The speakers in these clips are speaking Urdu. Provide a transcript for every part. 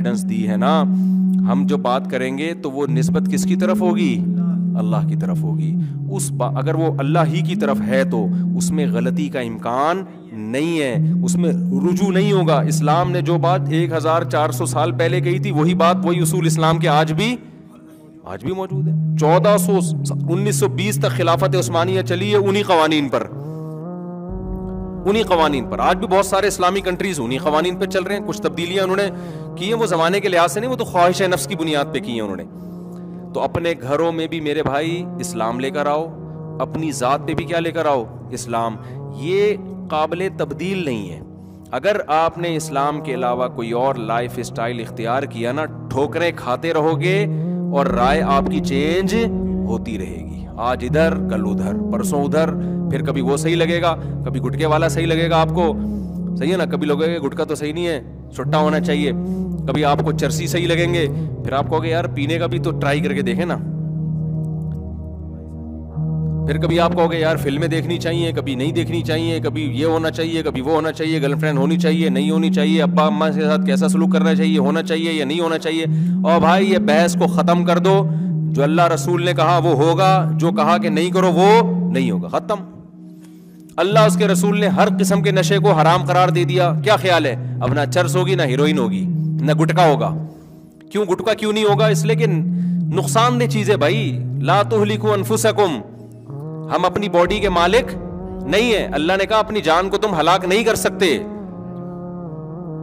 گائیڈنس دی ہے نا, ہم جو بات کریں گے تو وہ نسبت کس کی طرف ہوگی؟ اللہ کی طرف ہوگی. اگر وہ اللہ ہی کی طرف ہے تو اس میں غلطی کا امکان نہیں ہے, اس میں رجوع نہیں ہوگا. اسلام نے جو بات 1400 سال پہلے کہی تھی وہی بات, وہی اصول اسلام کے آج بھی موجود ہے. 1920 تک خلافت عثمانیہ چلی ہے انہی قوانین پر. آج بھی بہت سارے اسلامی کنٹریز انہی قوانین پہ چل رہے ہیں. کچھ تبدیلیاں انہوں نے کی ہیں, وہ زمانے کے لحاظ سے نہیں, وہ تو خواہش نفس کی بنیاد پہ کی ہیں انہوں نے. تو اپنے گھروں میں بھی میرے بھائی اسلام لے کر آؤ, اپنی ذات پہ بھی کیا لے کر آؤ؟ اسلام. یہ قابل تبدیل نہیں ہے. اگر آپ نے اسلام کے علاوہ کوئی اور لائف اسٹائل اختیار کیا نا, ٹھوکریں کھاتے رہو گے اور رائے آپ کی چینج ہوتی رہے گی. آج ادھر, کل ادھر, پرسوں ادھر, پھر کبھی وہ صحیح لگے گا, کبھی گٹکے والا صحیح لگے گا آپ کو, صحیح ہے نا, کبھی لوگوں کے گٹکا تو صحیح نہیں ہے, چھٹا ہونا چاہیے, کبھی آپ کو چرسی صحیح لگیں گے, پھر آپ کہو گے یار پینے کا بھی تو ٹرائی کر کے دیکھیں نا, پھر کبھی آپ کہو گے یار فلمیں دیکھنی چاہیے, کبھی نہیں دیکھنی چاہیے, کبھی یہ ہونا چاہیے, کبھی وہ ہونا چاہیے, گرل فرینڈ ہونی چاہیے, نہیں ہونی چاہیے, ابا اماں کے ساتھ کیسا سلوک کرنا چاہیے, ہونا چاہیے یا نہیں ہونا چاہیے. اور بھائی یہ بحث کو ختم کر دو, جو اللہ رسول نے کہا وہ ہوگا, جو کہا کہ نہیں کرو وہ نہیں ہوگا, ختم. اللہ اس کے رسول نے ہر قسم کے نشے کو حرام قرار دے دیا. کیا خیال ہے؟ اب نہ چرس ہوگی, نہ ہیروئن ہوگی, نہ گٹکا ہوگا. کیوں گٹکا کیوں نہیں ہوگا؟ اس لیے کہ نقصان دہ چیز ہے بھائی. لا تہلکوا انفسکم, ہم اپنی باڈی کے مالک نہیں ہیں. اللہ نے کہا اپنی جان کو تم ہلاک نہیں کر سکتے.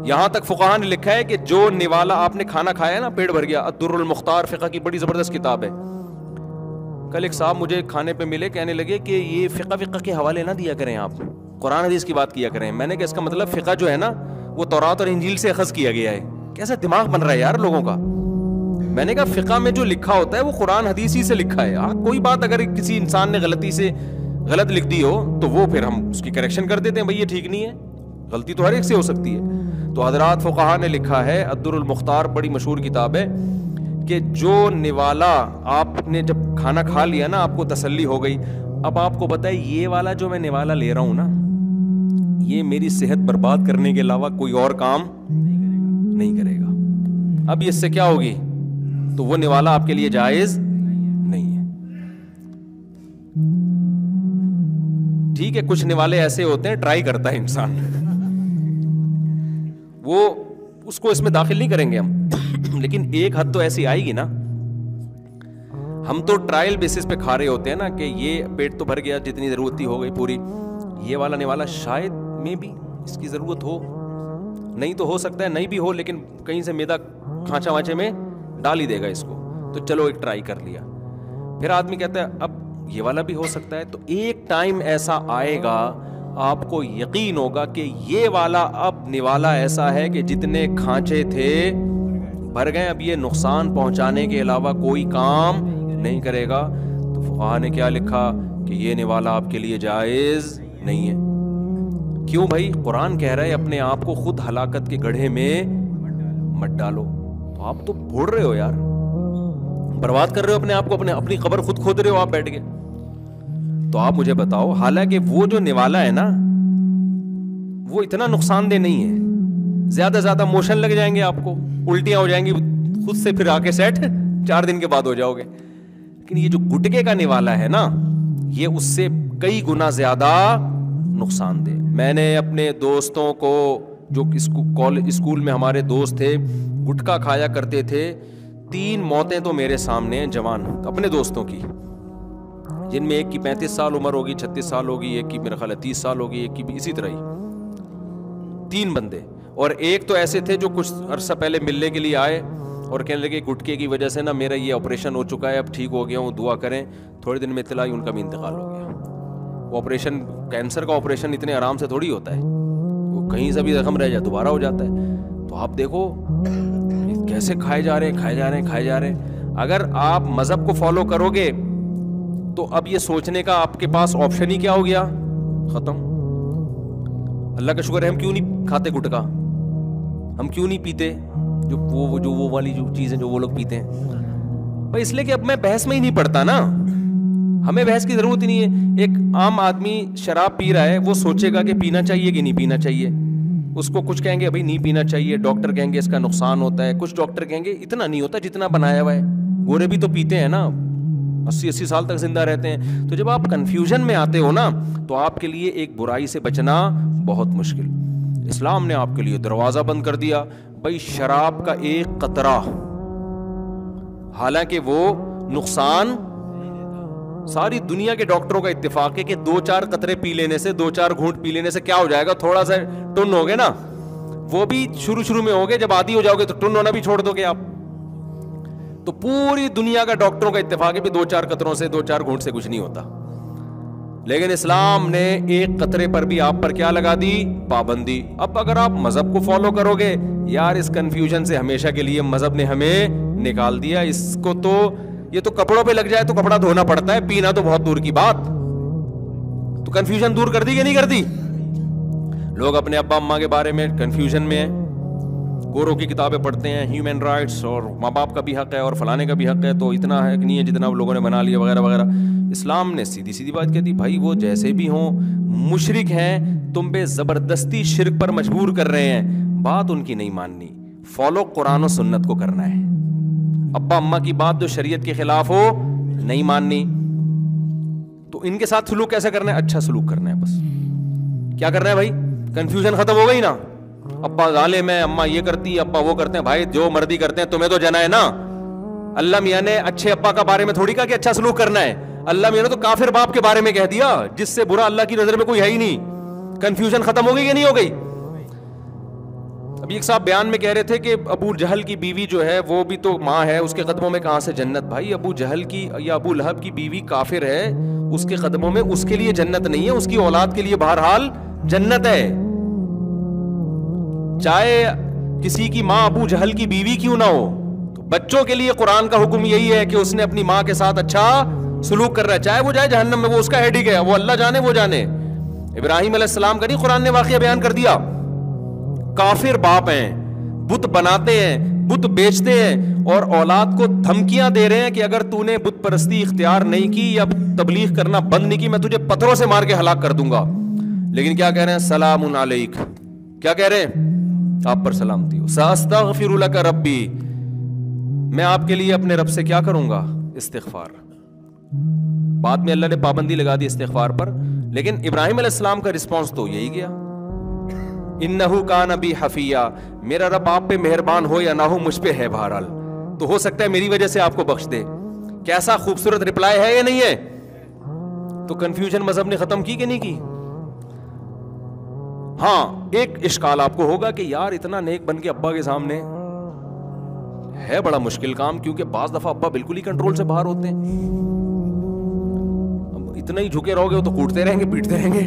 یہاں تک فقہاء نے لکھا ہے کہ جو نوالا آپ نے کھانا کھایا نا, پیٹ بھر گیا, الدر المختار فقہ کی بڑی زبردست کتاب ہے. کل ایک صاحب مجھے کھانے پہ ملے, کہنے لگے کہ یہ فقہ کے حوالے نہ دیا کریں آپ, قرآن حدیث کی بات کیا کریں. میں نے کہا اس کا مطلب فقہ جو ہے نا وہ تورات اور انجیل سے اخذ کیا گیا ہے. کیسا دماغ بن رہا ہے یار لوگوں کا. میں نے کہا فقہ میں جو لکھا ہوتا ہے وہ قرآن حدیث ہی سے لکھا ہے. کوئی بات اگر کسی انسان نے غلطی سے غلط لکھ دی ہو تو وہ پھر ہم اس کی کریکشن کر دیتے ہیں, بھائی یہ ٹھیک نہیں ہے, غلطی تو ہر ایک سے ہو سکتی ہے. تو حضرات فقہاء نے لکھا ہے, الدر المختار بڑی مشہور کتاب ہے, کہ جو نوالا آپ نے جب کھانا کھا لیا نا, آپ کو تسلی ہو گئی, اب آپ کو بتائے یہ والا جو میں نوالا لے رہا ہوں نا, یہ میری صحت برباد کرنے کے علاوہ کوئی اور کام نہیں کرے گا. اب اس سے کیا ہوگی؟ تو وہ نوالا آپ کے لیے جائز نہیں ہے. ٹھیک ہے, کچھ نوالے ایسے ہوتے ہیں ٹرائی کرتا ہے انسان, وہ اس کو اس میں داخل نہیں کریں گے ہم, لیکن ایک حد تو ایسی آئے گی نا. ہم تو ٹرائل بیسس پہ کھا رہے ہوتے ہیں نا, کہ یہ پیٹ تو بھر گیا, جتنی ضرورت تھی ہو گئی پوری, یہ والا نوالا شاید میں بھی اس کی ضرورت ہو, نہیں تو ہو سکتا ہے نہیں بھی ہو, لیکن کہیں سے میدا کھانچا وانچے میں ڈال ہی دے گا اس کو, تو چلو ایک ٹرائی کر لیا. پھر آدمی کہتا ہے اب یہ والا بھی ہو سکتا ہے. تو ایک ٹائم ایسا آئے گا آپ کو یقین ہوگا کہ یہ والا اب نوالا ایسا ہے کہ جتنے کھانچے تھے بھر گئے, اب یہ نقصان پہنچانے کے علاوہ کوئی کام نہیں کرے گا. تو فقہاء نے کیا لکھا کہ یہ نوالا آپ کے لیے جائز نہیں ہے. کیوں بھائی؟ قرآن کہہ رہا ہے اپنے آپ کو خود ہلاکت کے گڑھے میں مت ڈالو. تو آپ تو بھوڑ رہے ہو یار, برباد کر رہے ہو اپنے آپ کو, اپنی قبر خود کھود رہے ہو آپ بیٹھ کے. تو آپ مجھے بتاؤ, حالانکہ وہ جو نوالا ہے نا وہ اتنا نقصان دہ نہیں ہے, زیادہ موشن لگ جائیں گے آپ کو, الٹیاں ہو جائیں گی خود سے, پھر آ کے سیٹ 4 دن کے بعد ہو جاؤ گے. لیکن یہ جو گٹکے کا نوالا ہے نا, یہ اس سے کئی گنا زیادہ نقصان دہ. میں نے اپنے دوستوں کو, جو اسکول میں ہمارے دوست تھے گٹکا کھایا کرتے تھے, 3 موتیں تو میرے سامنے ہیں جوان اپنے دوستوں کی, جن میں ایک کی 35 سال عمر ہوگی, 36 سال ہوگی, ایک کی میرا خیال ہے 30 سال ہوگی, ایک کی بھی اسی طرح ہی, 3 بندے. اور ایک تو ایسے تھے جو کچھ عرصہ پہلے ملنے کے لیے آئے اور کہنے لگے گٹکے کی وجہ سے نا میرا یہ آپریشن ہو چکا ہے, اب ٹھیک ہو گیا ہوں, دعا کریں. تھوڑے دن میں اطلاع ان کا بھی انتقال ہو گیا. وہ آپریشن, کینسر کا آپریشن اتنے آرام سے تھوڑی ہوتا ہے, وہ کہیں سے بھی زخم رہ جائے دوبارہ ہو جاتا ہے. تو آپ دیکھو کیسے کھائے جا رہے ہیں. اگر آپ مذہب کو فالو کرو گے تو اب یہ سوچنے کا آپ کے پاس آپشن ہی کیا ہو گیا, ختم. اللہ کا شکر ہے ہم کیوں نہیں کھاتے گٹکا, ہم کیوں نہیں پیتے جو وہ والی جو چیزیں جو وہ لوگ پیتے ہیں بھائی, اس لیے کہ اب میں بحث میں ہی نہیں پڑتا نا, ہمیں بحث کی ضرورت ہی نہیں ہے. ایک عام آدمی شراب پی رہا ہے, وہ سوچے گا کہ پینا چاہیے کہ نہیں پینا چاہیے, اس کو کچھ کہیں گے بھائی نہیں پینا چاہیے, ڈاکٹر کہیں گے اس کا نقصان ہوتا ہے, کچھ ڈاکٹر کہیں گے اتنا نہیں ہوتا جتنا بنایا ہوا ہے, گورے بھی تو پیتے ہیں نا, 80 سال تک زندہ رہتے ہیں. تو جب آپ کنفیوژن میں آتے ہو نا تو آپ کے لیے ایک برائی سے بچنا بہت مشکل. اسلام نے آپ کے لیے دروازہ بند کر دیا بھائی, شراب کا ایک قطرہ, حالانکہ وہ نقصان, ساری دنیا کے ڈاکٹروں کا اتفاق ہے کہ 2-4 قطرے پی لینے سے, 2-4 گھونٹ پی لینے سے کیا ہو جائے گا, تھوڑا سا ٹن ہو گے نا, وہ بھی شروع میں ہوگے, جب عادی ہو جاؤ گے تو ٹن ہونا بھی چھوڑ دو گے آپ. تو پوری دنیا کا ڈاکٹروں کا اتفاق ہے کہ 2-4 قطروں سے, 2-4 گھونٹ سے کچھ نہیں ہوتا. لیکن اسلام نے ایک قطرے پر بھی آپ پر کیا لگا دی, پابندی. اب اگر آپ مذہب کو فالو کرو گے, یار اس کنفیوژن سے ہمیشہ کے لیے مذہب نے ہمیں نکال دیا. اس کو تو یہ تو کپڑوں پہ لگ جائے تو کپڑا دھونا پڑتا ہے, پینا تو بہت دور کی بات. تو کنفیوژن دور کر دی کہ نہیں کر دی؟ لوگ اپنے ابا اماں کے بارے میں کنفیوژن میں ہیں, گوروں کی کتابیں پڑھتے ہیں, ہیومن رائٹس اور ماں باپ کا بھی حق ہے اور فلانے کا بھی حق ہے, تو اتنا حق نہیں ہے جتنا لوگوں نے بنا لیا وغیرہ وغیرہ. اسلام نے سیدھی بات کہتی, بھائی وہ جیسے بھی ہوں مشرک ہیں, تم پہ زبردستی شرک پر مجبور کر رہے ہیں, بات ان کی نہیں ماننی, فالو قرآن و سنت کو کرنا ہے. ابا اماں کی بات جو شریعت کے خلاف ہو نہیں ماننی. تو ان کے ساتھ سلوک کیسے کرنا ہے؟ اچھا سلوک کرنا ہے. بس کیا کرنا ہے بھائی, کنفیوژن ختم ہو گئی نا, ابا ظالم ہے, اماں یہ کرتی ہے, ابا وہ کرتے ہیں, بھائی جو مرضی کرتے ہیں تمہیں تو جانا ہے نا. اللہ میاں نے اچھے ابا کا بارے میں تھوڑی کہا کہ اچھا سلوک کرنا ہے, اللہ میاں نے تو کافر باپ کے بارے میں کہہ دیا جس سے برا اللہ کی نظر میں کوئی ہے ہی نہیں. کنفیوژن ختم ہو گئی کہ نہیں ہو گئی؟ ابھی ایک صاحب بیان میں کہہ رہے تھے کہ ابو جہل کی بیوی جو ہے وہ بھی تو ماں ہے, اس کے قدموں میں کہاں سے جنت. بھائی ابو جہل کی یا ابو لہب کی بیوی کافر ہے, اس کے قدموں میں اس کے لیے جنت نہیں ہے, اس کی اولاد کے لیے بہرحال جنت ہے. چاہے کسی کی ماں ابو جہل کی بیوی کیوں نہ ہو, تو بچوں کے لیے قرآن کا حکم یہی ہے کہ اس نے اپنی ماں کے ساتھ اچھا سلوک کر رہا ہے, چاہے وہ جائے جہنم میں, وہ اس کا ہیڈک ہے, وہ اللہ جانے وہ جانے. ابراہیم علیہ السلام کا نہیں قرآن نے واقعہ بیان کر دیا, کافر باپ ہیں, بت بناتے ہیں, بت بیچتے ہیں, اور اولاد کو دھمکیاں دے رہے ہیں کہ اگر تو نے بت پرستی اختیار نہیں کی یا تبلیغ کرنا بند نہیں کی, میں تجھے پتھروں سے مار کے ہلاک کر دوں گا. لیکن کیا کہہ رہے ہیں, سلام علیک, کیا کہہ رہے ہیں, آپ پر سلامتی ہو. ساستغفر لک ربی, میں آپ کے لیے اپنے رب سے کیا کروں گا, استغفار. بعد میں اللہ نے پابندی لگا دی استغفار پر, لیکن ابراہیم علیہ السلام کا رسپانس تو یہی گیا, انہو کان بی حفیہ, میرا رب آپ پہ مہربان ہو یا نہ ہو, مجھ پہ ہے بہرحال, تو ہو سکتا ہے میری وجہ سے آپ کو بخش دے. کیسا خوبصورت رپلائی ہے یا نہیں ہے؟ تو کنفیوژن مذہب نے ختم کی کہ نہیں کی؟ ہاں ایک اشکال آپ کو ہوگا کہ یار اتنا نیک بن کے ابا کے سامنے ہے بڑا مشکل کام, کیونکہ بعض دفعہ ابا بالکل ہی کنٹرول سے باہر ہوتے ہیں. اتنا ہی جھکے رہو گے تو کوٹتے رہیں گے, پیٹتے رہیں گے,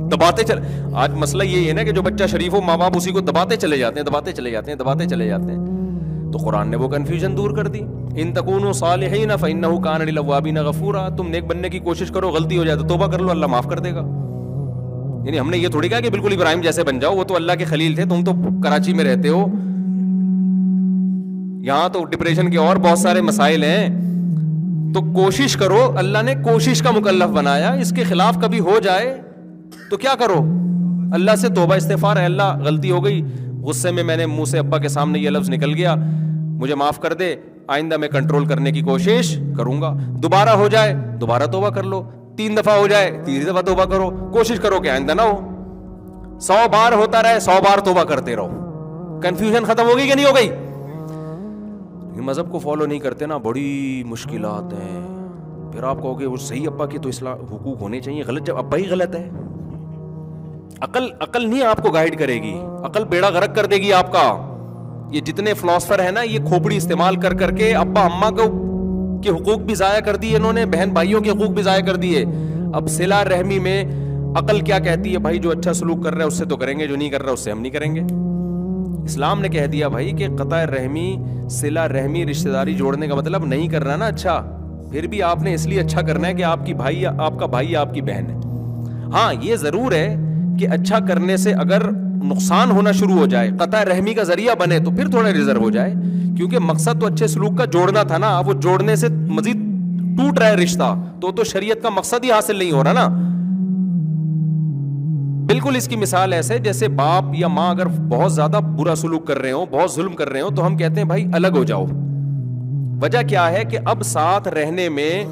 دباتے چل. آج مسئلہ یہ ہے نا کہ جو بچہ شریف ہو, ماں باپ اسی کو دباتے چلے جاتے ہیں, دباتے چلے جاتے ہیں, دباتے چلے جاتے ہیں. تو قرآن نے وہ کنفیوژن دور کر دی, ان تکونوا صالحین فانہ کان للأوابین غفورا, تم نیک بننے کی کوشش کرو, غلطی ہو جائے تو توبہ کر لو, اللہ معاف کر دے گا. یعنی ہم نے یہ تھوڑی کہا کہ بالکل ابراہیم جیسے بن جاؤ, وہ تو اللہ کے خلیل تھے, تم تو کراچی میں رہتے ہو, یہاں تو ڈپریشن کے اور بہت سارے مسائل ہیں. تو کوشش کرو, اللہ نے کوشش کا مکلف بنایا, اس کے خلاف کبھی ہو جائے تو کیا کرو, اللہ سے توبہ استغفار ہے, اللہ غلطی ہو گئی, غصے میں نے منہ سے ابا کے سامنے یہ لفظ نکل گیا, مجھے معاف کر دے, آئندہ میں کنٹرول کرنے کی کوشش کروں گا. دوبارہ ہو جائے دوبارہ توبہ کر لو, 3 دفعہ ہو جائے 3 دفعہ توبہ کرو, کوشش کرو کہ آئندہ نہ ہو. 100 بار ہوتا رہے, 100 بار توبہ کرتے رہو. کنفیوژن ختم ہو گئی کہ نہیں ہو گئی؟ مذہب کو فالو نہیں کرتے نا, بڑی مشکلات ہیں. پھر آپ کہو گے وہ صحیح ابا کے تو اصلاح حقوق ہونے چاہیے, غلط جب ابا ہی غلط ہے. عقل نہیں آپ کو گائیڈ کرے گی, عقل بیڑا غرق کر دے گی آپ کا. یہ جتنے فلاسفر ہیں نا, یہ کھوپڑی استعمال کر کر کے ابا اماں کو کے حقوق بھی ضائع کر دیے انہوں نے, بہن بھائیوں کے حقوق بھی ضائع کر دیے. اب صلہ رحمی میں عقل کیا کہتی ہے, بھائی جو اچھا سلوک کر رہا ہے اس سے تو کریں گے, جو نہیں کر رہا اس سے ہم نہیں کریں گے. اسلام نے کہہ دیا بھائی کہ قطع رحمی, صلہ رحمی, رشتہ داری جوڑنے کا مطلب نہیں کرنا نا اچھا, پھر بھی آپ نے اس لیے اچھا کرنا ہے کہ آپ کی بھائی, آپ کا بھائی آپ کی بہن ہے. ہاں یہ ضرور ہے کہ اچھا کرنے سے اگر نقصان ہونا شروع ہو جائے, قطع رحمی کا ذریعہ بنے, تو پھر تھوڑا ریزرو ہو جائے, کیونکہ مقصد تو اچھے سلوک کا جوڑنا تھا نا. وہ جوڑنے سے مزید ٹوٹ رہا ہے رشتہ, تو شریعت کا مقصد ہی حاصل نہیں ہو رہا نا. بالکل اس کی مثال ایسے جیسے باپ یا ماں اگر بہت زیادہ برا سلوک کر رہے ہو, بہت ظلم کر رہے ہو, تو ہم کہتے ہیں بھائی الگ ہو جاؤ. وجہ کیا ہے کہ اب ساتھ رہنے میں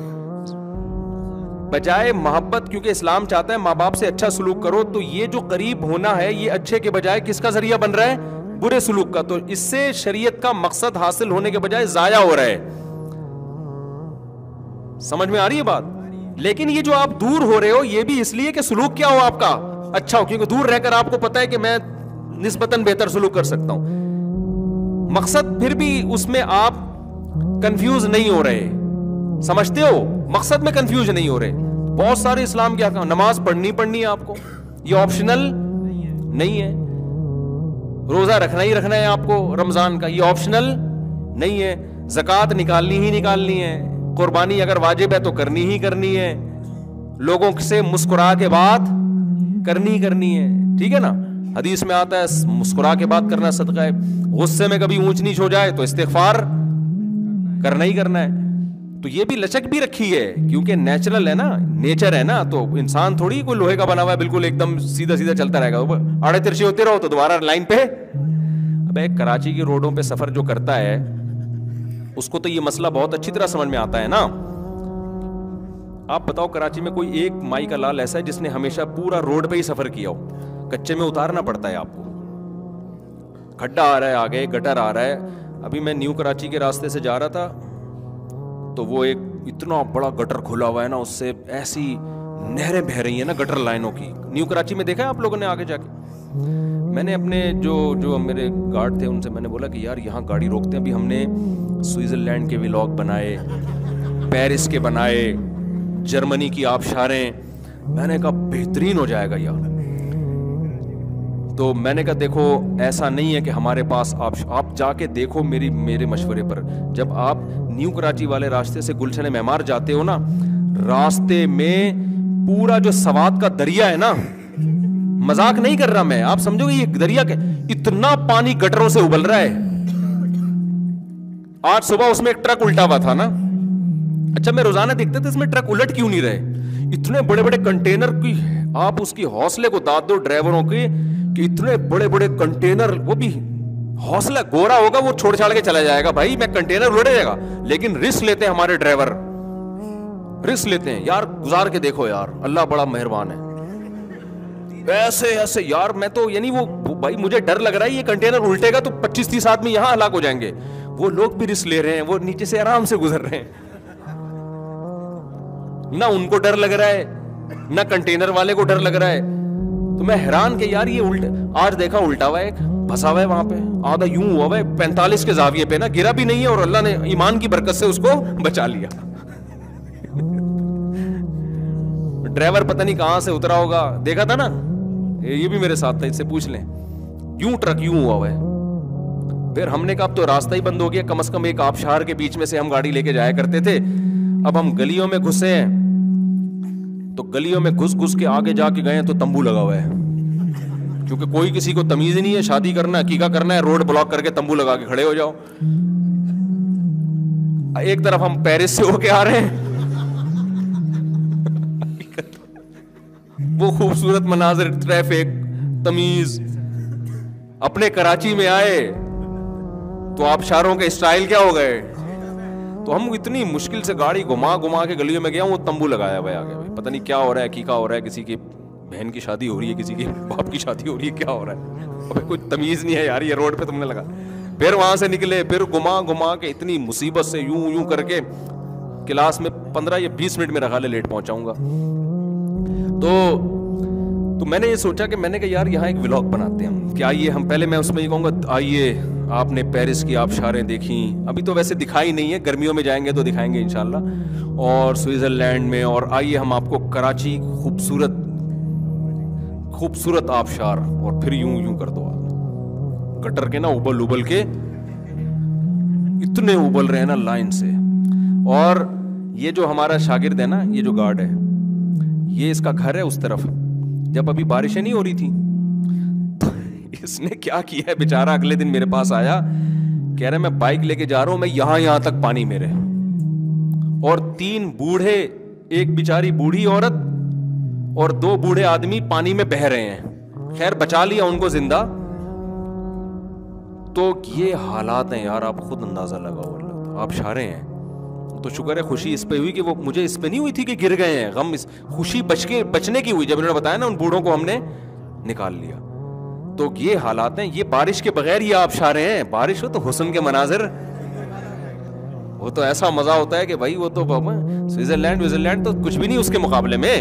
بجائے محبت, کیونکہ اسلام چاہتا ہے ماں باپ سے اچھا سلوک کرو, تو یہ جو قریب ہونا ہے یہ اچھے کے بجائے کس کا ذریعہ بن رہا ہے؟ برے سلوک کا. تو اس سے شریعت کا مقصد حاصل ہونے کے بجائے ضائع ہو رہا ہے. سمجھ میں آ رہی ہے بات؟ لیکن یہ جو آپ دور ہو رہے ہو یہ بھی اس لیے کہ سلوک کیا ہو آپ کا اچھا ہو, کیونکہ دور رہ کر آپ کو پتا ہے کہ میں نسبتاً بہتر سلوک کر سکتا ہوں. مقصد پھر بھی اس میں آپ کنفیوز نہیں ہو رہے, سمجھتے ہو, مقصد میں کنفیوز نہیں ہو رہے. بہت سارے اسلام کیا کہا, نماز پڑھنی ہے آپ کو, یہ آپشنل نہیں ہے. روزہ رکھنا ہی رکھنا ہے آپ کو رمضان کا, یہ آپشنل نہیں ہے. زکوٰۃ نکالنی ہی نکالنی ہے, قربانی اگر واجب ہے تو کرنی ہی کرنی ہے, لوگوں سے مسکرا کے بات کرنی ہے, ٹھیک ہے نا. حدیث میں آتا ہے مسکرا کے بات کرنا صدقہ ہے. غصے میں کبھی اونچ نیچ ہو جائے تو استغفار کرنا ہی کرنا ہے. تو یہ بھی لچک بھی رکھی ہے کیونکہ نیچرل ہے نا, نیچر ہے نا. تو انسان تھوڑی کوئی لوہے کا بنا ہوا ہے بالکل ایک دم سیدھا چلتا رہے گا, آڑے ترچے ہوتے رہو تو دوبارہ لائن پہ. اب ایک کراچی کی روڈوں پہ سفر جو کرتا ہے اس کو تو یہ مسئلہ بہت اچھی طرح سمجھ میں آتا ہے نا. آپ بتاؤ کراچی میں کوئی ایک مائی کا لال ایسا ہے جس نے ہمیشہ پورا روڈ پہ ہی سفر کیا ہو؟ کچے میں اتارنا پڑتا ہے آپ کو, کھڈا آ رہا ہے آگے, گٹر آ رہا ہے. ابھی میں نیو کراچی کے راستے سے جا رہا تھا تو وہ ایک اتنا بڑا گٹر کھلا ہوا ہے نا, اس سے ایسی نہریں بہ رہی ہیں نا گٹر لائنوں کی. نیو کراچی میں دیکھا ہے آپ لوگوں نے آگے جا کے؟ میں نے اپنے جو میرے گارڈ تھے ان سے میں نے بولا کہ یار یہاں گاڑی روکتے ہیں. ابھی ہم نے سوئٹزرلینڈ کے ولاگ بنائے, پیرس کے بنائے, جرمنی کی آبشاریں, میں نے کہا بہترین ہو جائے گا یار. تو میں نے کہا دیکھو ایسا نہیں ہے کہ ہمارے پاس آپ جا کے دیکھو میرے مشورے پر. جب آپ نیو کراچی والے راستے سے گلشن معمار جاتے ہو نا, راستے میں پورا جو سوات کا دریا ہے نا, مذاق نہیں کر رہا میں, آپ سمجھو گے یہ دریا کے اتنا پانی گٹروں سے ابل رہا ہے. آج صبح اس میں ایک ٹرک الٹا ہوا تھا نا. اچھا میں روزانہ دیکھتے تھے اس میں ٹرک الٹ کیوں نہیں رہے. اتنے بڑے بڑے کنٹینر کی, آپ اس کی حوصلے کو داد دو ڈرائیوروں کے کہ اتنے بڑے بڑے کنٹینر, وہ بھی حوصلہ گورا ہوگا وہ چھوڑ چھاڑ کے چلا جائے گا بھائی میں کنٹینر اڑے جائے گا, لیکن رسک لیتے ہیں ہمارے ڈرائیور, رسک لیتے ہیں. یار گزار کے دیکھو یار, اللہ بڑا مہربان ہے. ایسے یار میں تو یعنی وہ بھائی مجھے ڈر لگ رہا ہے یہ کنٹینر الٹے گا تو 25-30 آدمی یہاں ہلاک ہو جائیں گے. وہ لوگ بھی رسک لے رہے ہیں, وہ نیچے سے آرام سے گزر رہے ہیں. نہ ان کو ڈر لگ رہا ہے نہ کنٹینر والے کو ڈر لگ رہا ہے. تو میں حیران کہ یار یہ الٹا, آج دیکھا الٹا ہوا ہے, ایک پھنسا ہوا ہے وہاں پہ, آدھا یوں ہوا ہے 45 کے زاویے پہ نا, گرا بھی نہیں ہے اور اللہ نے ایمان کی برکت سے اس کو بچا لیا. ڈرائیور پتہ نہیں کہاں سے اترا ہوگا, دیکھا تھا نا, یہ بھی میرے ساتھ تھا, اس سے پوچھ لیں, یوں ٹرک یوں ہوا ہے. پھر ہم نے کہا اب تو راستہ ہی بند ہو گیا, کم از کم ایک آبشار کے بیچ میں سے ہم گاڑی لے کے جایا کرتے تھے. اب ہم گلیوں میں گھسے ہیں تو گلیوں میں گھس کے آگے جا کے گئے تو تمبو لگا ہوا ہے, کیونکہ کوئی کسی کو تمیز ہی نہیں ہے, شادی کرنا ہے عقیقہ کرنا ہے, روڈ بلاک کر کے تمبو لگا کے کھڑے ہو جاؤ. ایک طرف ہم پیرس سے ہو کے آ رہے ہیں, وہ خوبصورت مناظر, ٹریفک, تمیز. اپنے کراچی میں آئے تو آبشاروں کے اسٹائل کیا ہو گئے. تو ہم اتنی مشکل سے گاڑی گھما کے گلیوں میں گیا ہوں, وہ تمبو لگایا ہوا ہے آگے. پتہ نہیں کیا ہو رہا ہے, عقیقہ ہو رہا ہے, کسی کی بہن کی شادی ہو رہی ہے, کسی کی باپ کی شادی ہو رہی ہے, کیا ہو رہا ہے. ابھی کوئی تمیز نہیں ہے یار, یہ روڈ پہ تم نے لگا. پھر وہاں سے نکلے, پھر گھما کے اتنی مصیبت سے یوں کر کے کلاس میں 15 یا 20 منٹ میں رکھا لے لیٹ پہنچاؤں گا. تو میں نے یہ سوچا کہ میں نے کہا یار یہاں ایک ولاگ بناتے ہیں کہ آئیے ہم, پہلے میں اس میں یہ کہوں گا آئیے آپ نے پیرس کی آبشاریں دیکھیں, ابھی تو ویسے دکھائی نہیں ہے, گرمیوں میں جائیں گے تو دکھائیں گے انشاءاللہ, اور سوئٹزرلینڈ میں, اور آئیے ہم آپ کو کراچی خوبصورت آبشار, اور پھر یوں کر دو گٹر کے نا ابل کے اتنے ابل رہے ہیں نا لائن سے. اور یہ جو ہمارا شاگرد ہے نا, یہ جو گارڈ ہے, یہ اس کا گھر ہے اس طرف. جب ابھی بارشیں نہیں ہو رہی تھی تو اس نے کیا کیا ہے بیچارہ, اگلے دن میرے پاس آیا, کہہ رہا میں بائک لے کے جا رہا ہوں, میں یہاں تک پانی میرے, اور 3 بوڑھے, ایک بیچاری بوڑھی عورت اور 2 بوڑھے آدمی پانی میں بہہ رہے ہیں. خیر بچا لیا ان کو زندہ. تو یہ حالات ہیں یار, آپ خود اندازہ لگاؤ. اللہ آپ شارے ہیں. تو شکر ہے خوشی اس پہ ہوئی کہ وہ مجھے اس پہ نہیں ہوئی تھی کہ گر گئے ہیں, غم خوشی بچنے کی ہوئی جب انہوں نے بتایا نا ان بوڑھوں کو ہم نے نکال لیا. تو یہ حالات ہیں. یہ بارش کے بغیر یہ آپ شارے ہیں. بارش ہو تو حسن کے مناظر, وہ تو ایسا مزہ ہوتا ہے کہ بھائی وہ تو سوئٹزرلینڈ تو کچھ بھی نہیں اس کے مقابلے میں.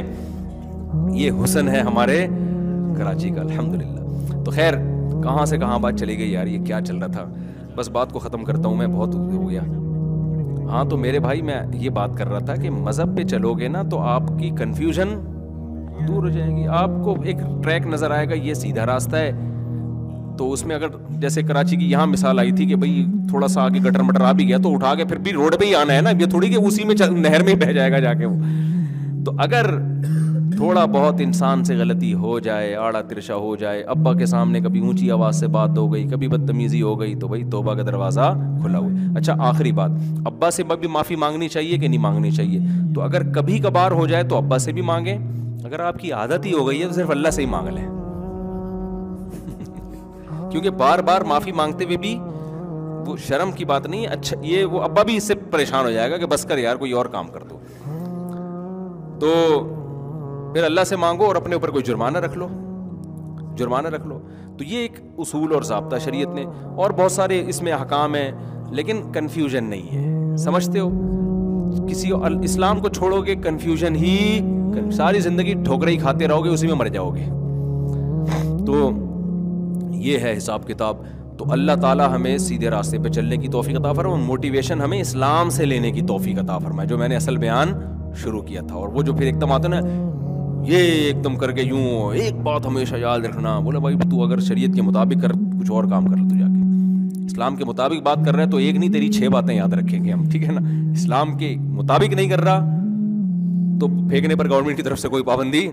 یہ حسن ہے ہمارے کراچی کا الحمدللہ. تو خیر کہاں سے کہاں بات چلی گئی یار, یہ کیا چل رہا تھا. بس بات کو ختم کرتا ہوں میں, بہت ہو گیا. ہاں تو میرے بھائی میں یہ بات کر رہا تھا کہ مذہب پہ چلو گے نا تو آپ کی کنفیوژن دور ہو جائے گی. آپ کو ایک ٹریک نظر آئے گا, یہ سیدھا راستہ ہے. تو اس میں اگر جیسے کراچی کی یہاں مثال آئی تھی کہ بھائی تھوڑا سا آگے گٹر مٹر آ بھی گیا تو اٹھا کے پھر بھی روڈ پہ ہی آنا ہے نا, یہ تھوڑی کہ اسی میں نہر میں ہی بہ جائے گا جا کے وہ. تو اگر تھوڑا بہت انسان سے غلطی ہو جائے, آڑا ترشا ہو جائے, ابا کے سامنے کبھی اونچی آواز سے بات ہو گئی, کبھی بدتمیزی ہو گئی, تو بھائی توبہ کا دروازہ کھلا ہوا. اچھا آخری بات, ابا سے بھی معافی مانگنی چاہیے کہ نہیں مانگنی چاہیے؟ تو اگر کبھی کبھار ہو جائے تو ابا سے بھی مانگیں. اگر آپ کی عادت ہی ہو گئی ہے تو صرف اللہ سے ہی مانگ لیں. کیونکہ بار بار معافی مانگتے ہوئے بھی وہ شرم کی بات نہیں ہے. اچھا یہ وہ ابا بھی اس سے پریشان ہو جائے گا کہ بس کر یار کوئی اور کام کر دو. تو پھر اللہ سے مانگو اور اپنے اوپر کوئی جرمانہ رکھ لو. تو یہ ایک اصول اور ضابطہ شریعت نے, اور بہت سارے اس میں احکام ہیں, لیکن کنفیوژن نہیں ہے. سمجھتے ہو, کسی اسلام کو چھوڑو گے کنفیوژن ہی, ساری زندگی ٹھوکریں ہی کھاتے رہو گے, اسی میں مر جاؤ گے. تو یہ ہے حساب کتاب. تو اللہ تعالیٰ ہمیں سیدھے راستے پہ چلنے کی توفیق عطا فرمائے, موٹیویشن ہمیں اسلام سے لینے کی توفیق عطا فرمائے, جو میں نے اصل بیان شروع کیا تھا. اور وہ جو پھر ایک دم آتا نا یہ ایک دم کر کے یوں, ایک بات ہمیشہ یاد رکھنا, بولا بھائی تو اگر شریعت کے مطابق کر کچھ اور کام کر لو تو جا کے اسلام کے مطابق بات کر رہا ہے تو ایک نہیں تیری 6 باتیں یاد رکھیں گے ہم, ٹھیک ہے نا. اسلام کے مطابق نہیں کر رہا تو پھینکنے پر گورنمنٹ کی طرف سے کوئی پابندی